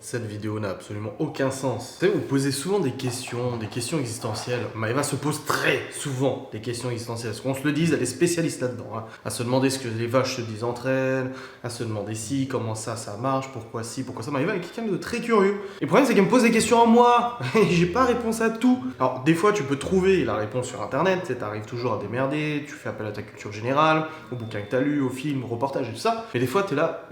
Cette vidéo n'a absolument aucun sens. Vous savez, vous posez souvent des questions existentielles. Maëva se pose très souvent des questions existentielles. Parce qu'on se le dise, elle est spécialiste là-dedans. Hein. À se demander ce que les vaches se disent entre elles, à se demander si, comment ça marche, pourquoi si, pourquoi ça. Maëva est quelqu'un de très curieux. Et le problème, c'est qu'elle me pose des questions à moi. Et j'ai pas réponse à tout. Alors, des fois, tu peux trouver la réponse sur Internet. Tu arrives toujours à démerder. Tu fais appel à ta culture générale, au bouquin que t'as lu, au film, au reportage et tout ça. Mais des fois, t'es là.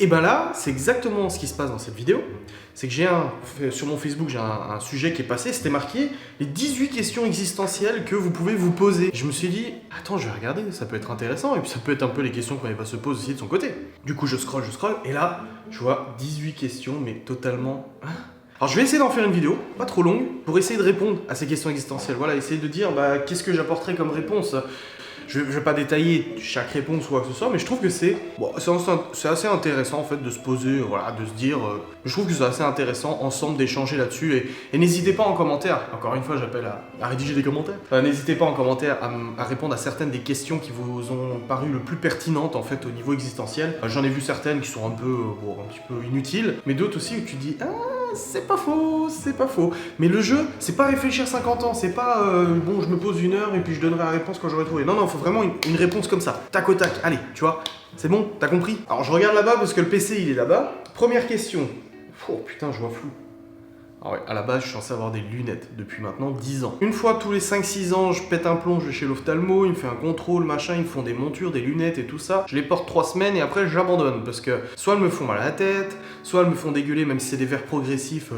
Et ben là, c'est exactement ce qui se passe dans cette vidéo. C'est que sur mon Facebook, j'ai un sujet qui est passé, c'était marqué les 18 questions existentielles que vous pouvez vous poser. Je me suis dit, attends, je vais regarder, ça peut être intéressant, et puis ça peut être un peu les questions qu'on va se poser aussi de son côté. Du coup, je scroll, et là, je vois 18 questions, mais totalement... Alors je vais essayer d'en faire une vidéo, pas trop longue, pour essayer de répondre à ces questions existentielles. Voilà, essayer de dire, qu'est-ce que j'apporterai comme réponse. Je vais pas détailler chaque réponse ou quoi que ce soit, mais je trouve que c'est assez intéressant en fait de se poser, voilà, de se dire. Je trouve que c'est assez intéressant ensemble d'échanger là-dessus et n'hésitez pas en commentaire. Encore une fois, j'appelle à rédiger des commentaires. N'hésitez pas en commentaire à répondre à certaines des questions qui vous ont paru le plus pertinentes en fait au niveau existentiel. J'en ai vu certaines qui sont un petit peu inutiles, mais d'autres aussi où tu dis c'est pas faux. Mais le jeu, c'est pas réfléchir 50 ans, c'est pas je me pose 1 heure et puis je donnerai la réponse quand j'aurai trouvé. Non, faut vraiment une réponse comme ça, tac au tac. Allez, tu vois, c'est bon, t'as compris? Alors je regarde là-bas parce que le PC il est là-bas. Première question. Oh putain, je vois flou. Ah ouais, à la base, je suis censé avoir des lunettes depuis maintenant 10 ans. Une fois tous les 5-6 ans, je pète un plomb, je vais chez l'ophtalmo, il me fait un contrôle, machin, ils me font des montures, des lunettes et tout ça. Je les porte 3 semaines et après j'abandonne parce que soit elles me font mal à la tête, soit elles me font dégueuler, même si c'est des verres progressifs.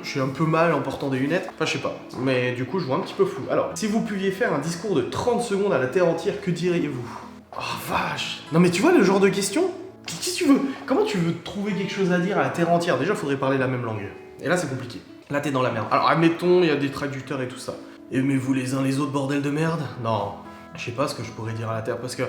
Je suis un peu mal en portant des lunettes. Enfin, je sais pas. Mais du coup, je vois un petit peu flou. Alors, si vous pouviez faire un discours de 30 secondes à la Terre entière, que diriez-vous? Oh vache! Non mais tu vois le genre de question? Qu'est-ce que tu veux? Comment tu veux trouver quelque chose à dire à la Terre entière? Déjà, faudrait parler la même langue. Et là, c'est compliqué. Là, t'es dans la merde. Alors, admettons, il y a des traducteurs et tout ça. Aimez-vous les uns les autres, bordel de merde? Non. Je sais pas ce que je pourrais dire à la Terre, parce que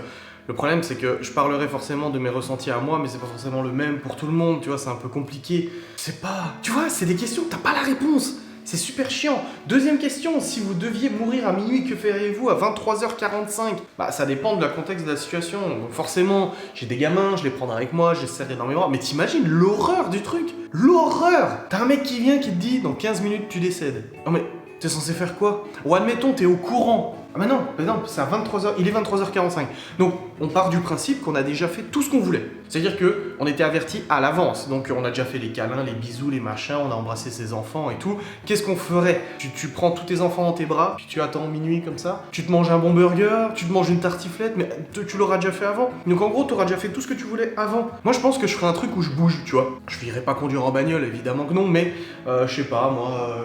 le problème, c'est que je parlerai forcément de mes ressentis à moi, mais c'est pas forcément le même pour tout le monde, tu vois, c'est un peu compliqué. C'est pas... Tu vois, c'est des questions, t'as pas la réponse. C'est super chiant. Deuxième question, si vous deviez mourir à minuit, que feriez-vous à 23h45? Ça dépend de la contexte de la situation. Donc forcément, j'ai des gamins, je les prendrai avec moi, je les serrerai dans mes bras. Mais t'imagines l'horreur du truc? L'horreur! T'as un mec qui vient qui te dit, dans 15 minutes, tu décèdes. Non mais, t'es censé faire quoi? Ou admettons, t'es au courant. Ah non, c'est à 23h, il est 23h45. Donc, on part du principe qu'on a déjà fait tout ce qu'on voulait. C'est-à-dire qu'on était averti à l'avance. Donc, on a déjà fait les câlins, les bisous, les machins, on a embrassé ses enfants et tout. Qu'est-ce qu'on ferait? Tu prends tous tes enfants dans tes bras, puis tu attends minuit comme ça. Tu te manges un bon burger, tu te manges une tartiflette, mais tu l'auras déjà fait avant. Donc, en gros, tu auras déjà fait tout ce que tu voulais avant. Moi, je pense que je ferais un truc où je bouge, tu vois. Je n'irai pas conduire en bagnole, évidemment que non, mais je sais pas, moi,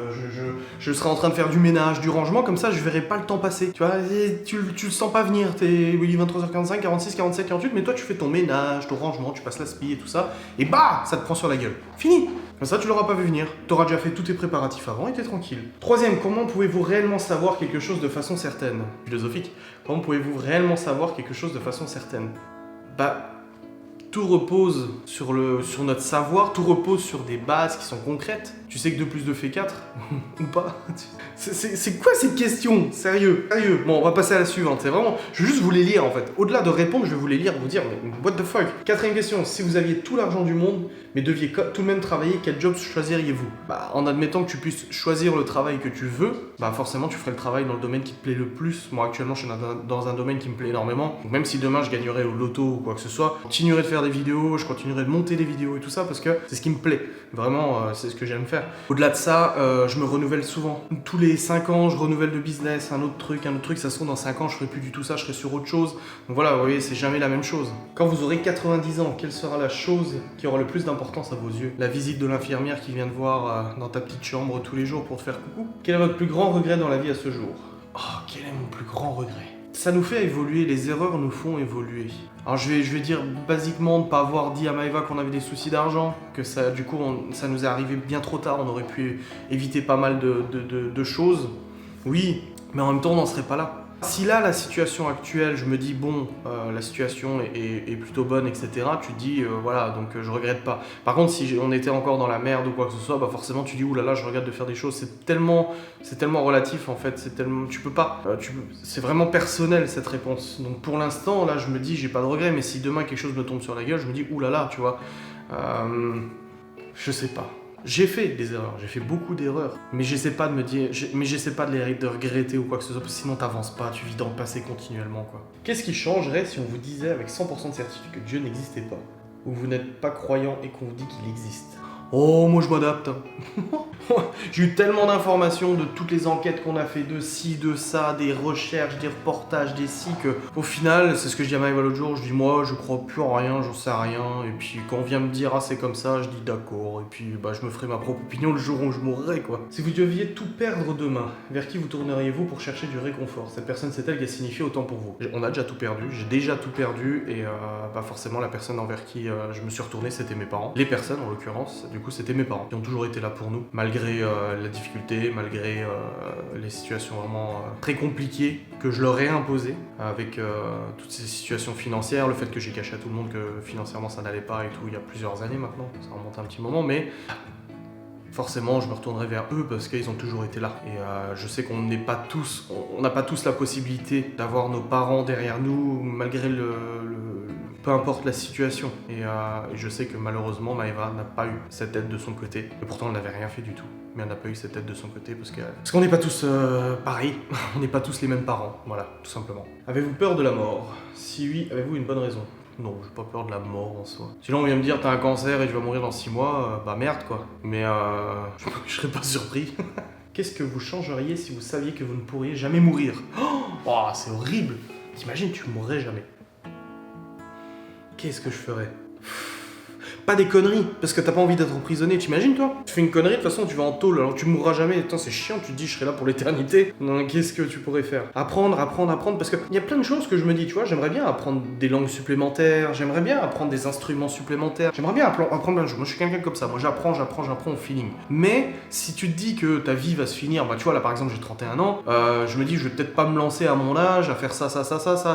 je serais en train de faire du ménage, du rangement, comme ça, je verrai pas le temps passer. Tu vois, tu le sens pas venir, t'es 23h45, 46, 47, 48, mais toi tu fais ton ménage, ton rangement, tu passes la spie et tout ça, et ça te prend sur la gueule. Fini. Comme ça, tu l'auras pas vu venir, t'auras déjà fait tous tes préparatifs avant et t'es tranquille. Troisième, comment pouvez-vous réellement savoir quelque chose de façon certaine? Philosophique. Comment pouvez-vous réellement savoir quelque chose de façon certaine? Tout repose sur notre savoir, tout repose sur des bases qui sont concrètes. Tu sais que 2 plus 2 fait 4 ou pas? C'est quoi cette question? Sérieux. Bon, on va passer à la suivante. C'est vraiment... Je vais juste vous les lire en fait. Au-delà de répondre, je vais vous les lire, vous dire mais what the fuck? Quatrième question. Si vous aviez tout l'argent du monde, mais deviez tout de même travailler, quel job choisiriez-vous? En admettant que tu puisses choisir le travail que tu veux, forcément tu ferais le travail dans le domaine qui te plaît le plus. Moi actuellement je suis dans un domaine qui me plaît énormément. Donc même si demain je gagnerais au loto ou quoi que ce soit, je continuerai de faire des vidéos, je continuerai de monter des vidéos et tout ça parce que c'est ce qui me plaît. Vraiment, c'est ce que j'aime faire. Au-delà de ça, je me renouvelle souvent. Tous les 5 ans, je renouvelle de business, un autre truc, ça se trouve dans 5 ans, je ferai plus du tout ça, je serai sur autre chose. Donc voilà, vous voyez, c'est jamais la même chose. Quand vous aurez 90 ans, quelle sera la chose qui aura le plus d'importance à vos yeux? La visite de l'infirmière qui vient te voir dans ta petite chambre tous les jours pour te faire coucou? Quel est votre plus grand regret dans la vie à ce jour? Oh, quel est mon plus grand regret? Ça nous fait évoluer, les erreurs nous font évoluer. Alors je vais dire basiquement de ne pas avoir dit à Maëva qu'on avait des soucis d'argent, que ça, du coup ça nous est arrivé bien trop tard, on aurait pu éviter pas mal de choses. Oui, mais en même temps on n'en serait pas là. Si là, la situation actuelle, je me dis, bon, la situation est plutôt bonne, etc., tu te dis, voilà, donc je regrette pas. Par contre, si on était encore dans la merde ou quoi que ce soit, bah forcément, tu dis, oulala, je regrette de faire des choses. C'est tellement relatif, en fait. Tu peux pas. C'est vraiment personnel, cette réponse. Donc pour l'instant, là, je me dis, j'ai pas de regrets, mais si demain quelque chose me tombe sur la gueule, je me dis, oulala, tu vois. Je sais pas. J'ai fait des erreurs, j'ai fait beaucoup d'erreurs, mais j'essaie pas de me dire, j'essaie pas de regretter ou quoi que ce soit, parce que sinon t'avances pas, tu vis dans le passé continuellement, quoi. Qu'est-ce qui changerait si on vous disait avec 100% de certitude que Dieu n'existait pas, ou que vous n'êtes pas croyant et qu'on vous dit qu'il existe? Oh, moi je m'adapte. J'ai eu tellement d'informations de toutes les enquêtes qu'on a fait, de ci, de ça, des recherches, des reportages, des ci, que au final, c'est ce que je dis à Maëva l'autre jour, je dis moi je crois plus en rien, j'en sais rien, et puis quand on vient me dire ah c'est comme ça, je dis d'accord, et puis bah je me ferai ma propre opinion le jour où je mourrai, quoi. Si vous deviez tout perdre demain, vers qui vous tourneriez-vous pour chercher du réconfort? Cette personne c'est elle qui a signifié autant pour vous. On a déjà tout perdu, j'ai déjà tout perdu, et bah forcément la personne envers qui je me suis retourné c'était mes parents. Les personnes en l'occurrence, du coup c'était mes parents, qui ont toujours été là pour nous, malgré la difficulté, malgré les situations vraiment très compliquées que je leur ai imposées, avec toutes ces situations financières, le fait que j'ai caché à tout le monde que financièrement ça n'allait pas et tout, il y a plusieurs années maintenant, ça remonte un petit moment, mais forcément je me retournerai vers eux parce qu'ils ont toujours été là. Et je sais qu'on n'est pas tous, on n'a pas tous la possibilité d'avoir nos parents derrière nous, malgré peu importe la situation. Et je sais que malheureusement Maëva n'a pas eu cette aide de son côté. Et pourtant elle n'avait rien fait du tout. Mais elle n'a pas eu cette aide de son côté parce qu'on n'est pas tous pareils. On n'est pas tous les mêmes parents. Voilà, tout simplement. Avez-vous peur de la mort? Si oui, avez-vous une bonne raison? Non, j'ai pas peur de la mort en soi. Sinon on vient me dire t'as un cancer et tu vas mourir dans 6 mois, bah merde quoi. Mais je serais pas surpris. Qu'est-ce que vous changeriez si vous saviez que vous ne pourriez jamais mourir? Oh, c'est horrible. T'imagines, tu mourrais jamais. Qu'est-ce que je ferais? Pas des conneries, parce que t'as pas envie d'être emprisonné, t'imagines toi? Tu fais une connerie, de toute façon tu vas en tôle, alors tu mourras jamais, putain c'est chiant, tu te dis je serai là pour l'éternité. Non, qu'est-ce que tu pourrais faire? Apprendre, parce que il y a plein de choses que je me dis, tu vois, j'aimerais bien apprendre des langues supplémentaires, j'aimerais bien apprendre des instruments supplémentaires, j'aimerais bien apprendre plein de choses. Moi je suis quelqu'un comme ça, moi j'apprends au feeling. Mais si tu te dis que ta vie va se finir, bah tu vois là par exemple j'ai 31 ans, je me dis je vais peut-être pas me lancer à mon âge à faire ça,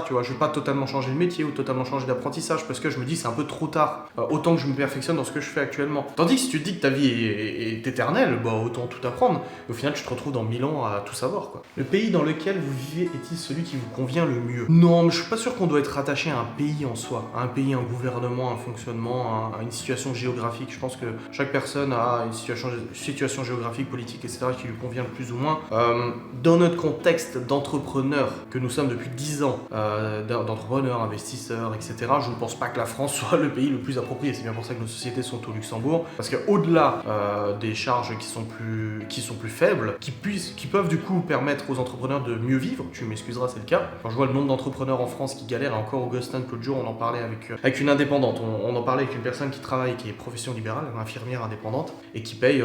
tu vois, je vais pas totalement changer de métier ou totalement changer d'apprentissage parce que je me dis c'est un peu trop tard, autant que je me perfectionne dans ce que je fais actuellement. Tandis que si tu te dis que ta vie est éternelle, bah autant tout apprendre. Et au final, tu te retrouves dans 1000 ans à tout savoir, quoi. Le pays dans lequel vous vivez est-il celui qui vous convient le mieux? Non, mais je suis pas sûr qu'on doit être rattaché à un pays en soi, à un pays, un gouvernement, un fonctionnement, à une situation géographique. Je pense que chaque personne a une situation géographique, politique, etc. qui lui convient le plus ou moins. Dans notre contexte d'entrepreneurs que nous sommes depuis 10 ans, d'entrepreneurs, investisseurs, etc., je ne pense pas que la France soit le pays le plus approprié. C'est bien pour ça que nos sociétés sont au Luxembourg, parce qu'au-delà des charges qui sont plus faibles, qui peuvent du coup permettre aux entrepreneurs de mieux vivre, tu m'excuseras, c'est le cas. Quand je vois le nombre d'entrepreneurs en France qui galèrent, et encore Augustin, l'autre jour, on en parlait avec une indépendante, on en parlait avec une personne qui travaille, qui est profession libérale, une infirmière indépendante, et qui paye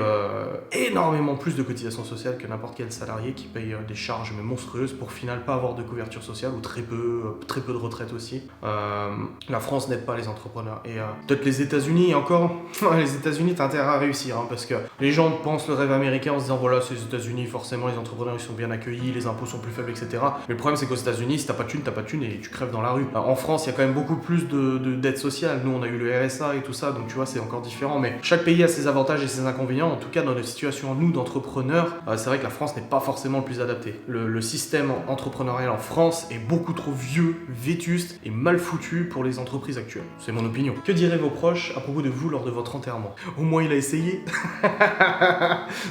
énormément plus de cotisations sociales que n'importe quel salarié, qui paye des charges mais monstrueuses pour au final pas avoir de couverture sociale, ou très peu de retraite aussi. La France n'aide pas les entrepreneurs, et peut-être les États-Unis, et encore, les États-Unis, t'as intérêt à réussir, hein, parce que les gens pensent le rêve américain en se disant voilà, c'est les États-Unis, forcément les entrepreneurs ils sont bien accueillis, les impôts sont plus faibles, etc. Mais le problème c'est qu'aux États-Unis, si t'as pas de thune et tu crèves dans la rue. En France, il y a quand même beaucoup plus d'aide sociale. Nous, on a eu le RSA et tout ça, donc tu vois, c'est encore différent. Mais chaque pays a ses avantages et ses inconvénients. En tout cas, dans notre situation, nous, d'entrepreneurs, c'est vrai que la France n'est pas forcément le plus adapté. Le système entrepreneurial en France est beaucoup trop vieux, vétuste et mal foutu pour les entreprises actuelles. C'est mon opinion. Que diraient vos proches à propos de vous lors de votre enterrement? Au moins, il a essayé.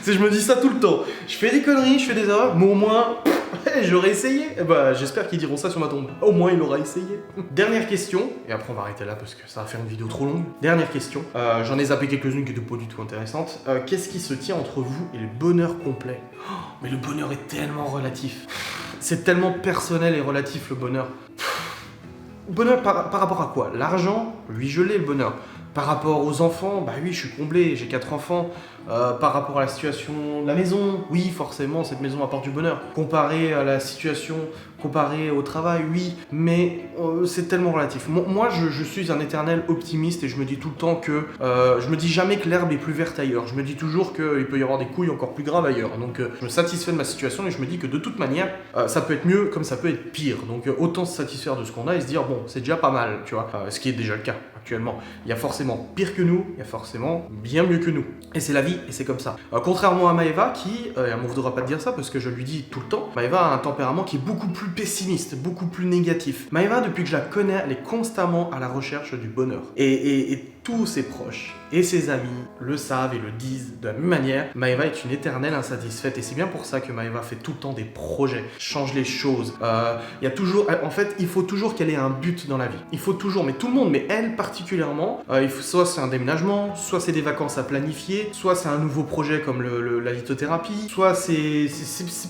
Je me dis ça tout le temps. Je fais des conneries, je fais des erreurs, mais au moins, j'aurais essayé. Et bah, j'espère qu'ils diront ça sur ma tombe. Au moins, il aura essayé. Dernière question, et après on va arrêter là parce que ça va faire une vidéo trop longue. Dernière question, j'en ai zappé quelques-unes qui étaient pas du tout intéressantes. Qu'est-ce qui se tient entre vous et le bonheur complet? Mais le bonheur est tellement relatif. C'est tellement personnel et relatif, le bonheur. Bonheur par rapport à quoi? L'argent, lui je l'ai le bonheur. Par rapport aux enfants, bah oui, je suis comblé, j'ai 4 enfants. Par rapport à la situation de la maison, oui, forcément, cette maison apporte du bonheur. Comparé à la situation, comparé au travail, oui, mais c'est tellement relatif. Moi, je suis un éternel optimiste et je me dis tout le temps que... je me dis jamais que l'herbe est plus verte ailleurs. Je me dis toujours qu'il peut y avoir des couilles encore plus graves ailleurs. Donc, je me satisfais de ma situation et je me dis que de toute manière, ça peut être mieux comme ça peut être pire. Donc, autant se satisfaire de ce qu'on a et se dire, bon, c'est déjà pas mal, tu vois. Ce qui est déjà le cas actuellement. Il y a forcément pire que nous, il y a forcément bien mieux que nous. Et c'est la vie, et c'est comme ça. Contrairement à Maëva, qui, elle m'en voudra pas de dire ça parce que je lui dis tout le temps, Maëva a un tempérament qui est beaucoup plus pessimiste, beaucoup plus négatif. Maëva, depuis que je la connais, elle est constamment à la recherche du bonheur. Et tous ses proches et ses amis le savent et le disent de la même manière. Maëva est une éternelle insatisfaite et c'est bien pour ça que Maëva fait tout le temps des projets, change les choses. Il y a toujours, en fait, il faut toujours qu'elle ait un but dans la vie. Il faut toujours, mais tout le monde, mais elle particulièrement, soit c'est un déménagement, soit c'est des vacances à planifier, soit c'est un nouveau projet comme la lithothérapie, soit c'est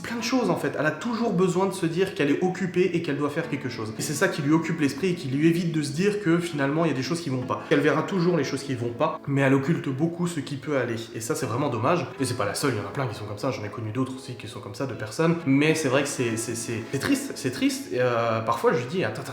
plein de choses en fait. Elle a toujours besoin de se dire qu'elle est occupée et qu'elle doit faire quelque chose. Et c'est ça qui lui occupe l'esprit et qui lui évite de se dire que finalement il y a des choses qui vont pas. Elle verra toujours les choses qui vont pas, mais elle occulte beaucoup ce qui peut aller. Et ça c'est vraiment dommage. Et c'est pas la seule, il y en a plein qui sont comme ça, j'en ai connu d'autres aussi qui sont comme ça, de personnes. Mais c'est vrai que c'est triste, c'est triste. Et parfois je lui dis, attends.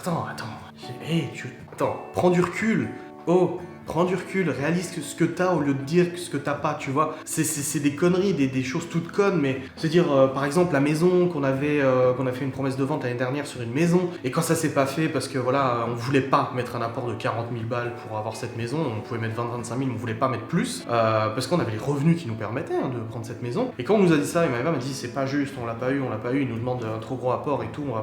Hey, attends, prends du recul. Oh, prends du recul, réalise ce que t'as au lieu de dire ce que t'as pas, tu vois. C'est des conneries, des choses toutes connes, mais c'est dire, par exemple, la maison qu'on a fait une promesse de vente l'année dernière sur une maison, et quand ça s'est pas fait parce que voilà, on voulait pas mettre un apport de 40 000 balles pour avoir cette maison, on pouvait mettre 20-25 000, mais on voulait pas mettre plus, parce qu'on avait les revenus qui nous permettaient de prendre cette maison. Et quand on nous a dit ça, et Maëva m'a dit, c'est pas juste, on l'a pas eu, il nous demande un trop gros apport et tout, on va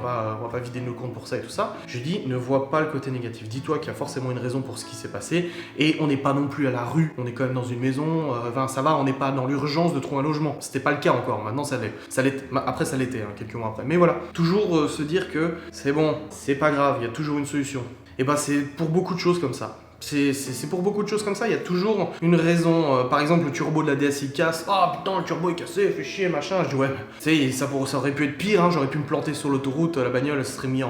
pas vider nos comptes pour ça et tout ça. Je lui dis, ne vois pas le côté négatif, dis-toi qu'il y a forcément une raison pour ce qui s'est passé. Et on n'est pas non plus à la rue, on est quand même dans une maison, ça va, on n'est pas dans l'urgence de trouver un logement. C'était pas le cas encore, maintenant ça l'est. Après ça l'était, quelques mois après. Mais voilà, toujours se dire que c'est bon, c'est pas grave, il y a toujours une solution. Et bah c'est pour beaucoup de choses comme ça. C'est pour beaucoup de choses comme ça, il y a toujours une raison. Par exemple, le turbo de la DSi casse. Ah putain, le turbo est cassé, fait chier, machin. Je dis ouais, tu sais, ça aurait pu être pire, hein. J'aurais pu me planter sur l'autoroute, la bagnole elle se serait mise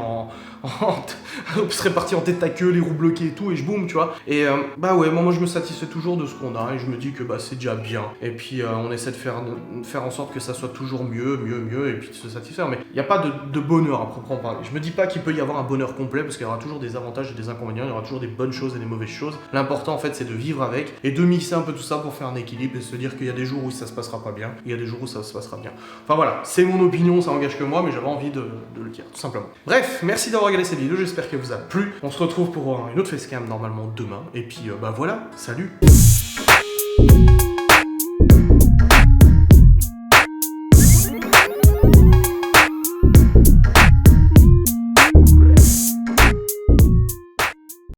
serait partie en tête à queue, les roues bloquées et tout, et je boum, tu vois. Et bah ouais, moi je me satisfais toujours de ce qu'on a, et je me dis que bah c'est déjà bien. Et puis on essaie de faire en sorte que ça soit toujours mieux, et puis de se satisfaire. Mais il n'y a pas de bonheur à proprement parler. Je me dis pas qu'il peut y avoir un bonheur complet, parce qu'il y aura toujours des avantages et des inconvénients, il y aura toujours des bonnes choses et des mauvaises choses. L'important en fait c'est de vivre avec et de mixer un peu tout ça pour faire un équilibre et se dire qu'il y a des jours où ça se passera pas bien, il y a des jours où ça se passera bien. Enfin voilà, c'est mon opinion, ça engage que moi, mais j'avais envie de le dire, tout simplement. Bref, merci d'avoir regardé cette vidéo, j'espère qu'elle vous a plu. On se retrouve pour une autre facecam normalement demain, et puis bah voilà, salut.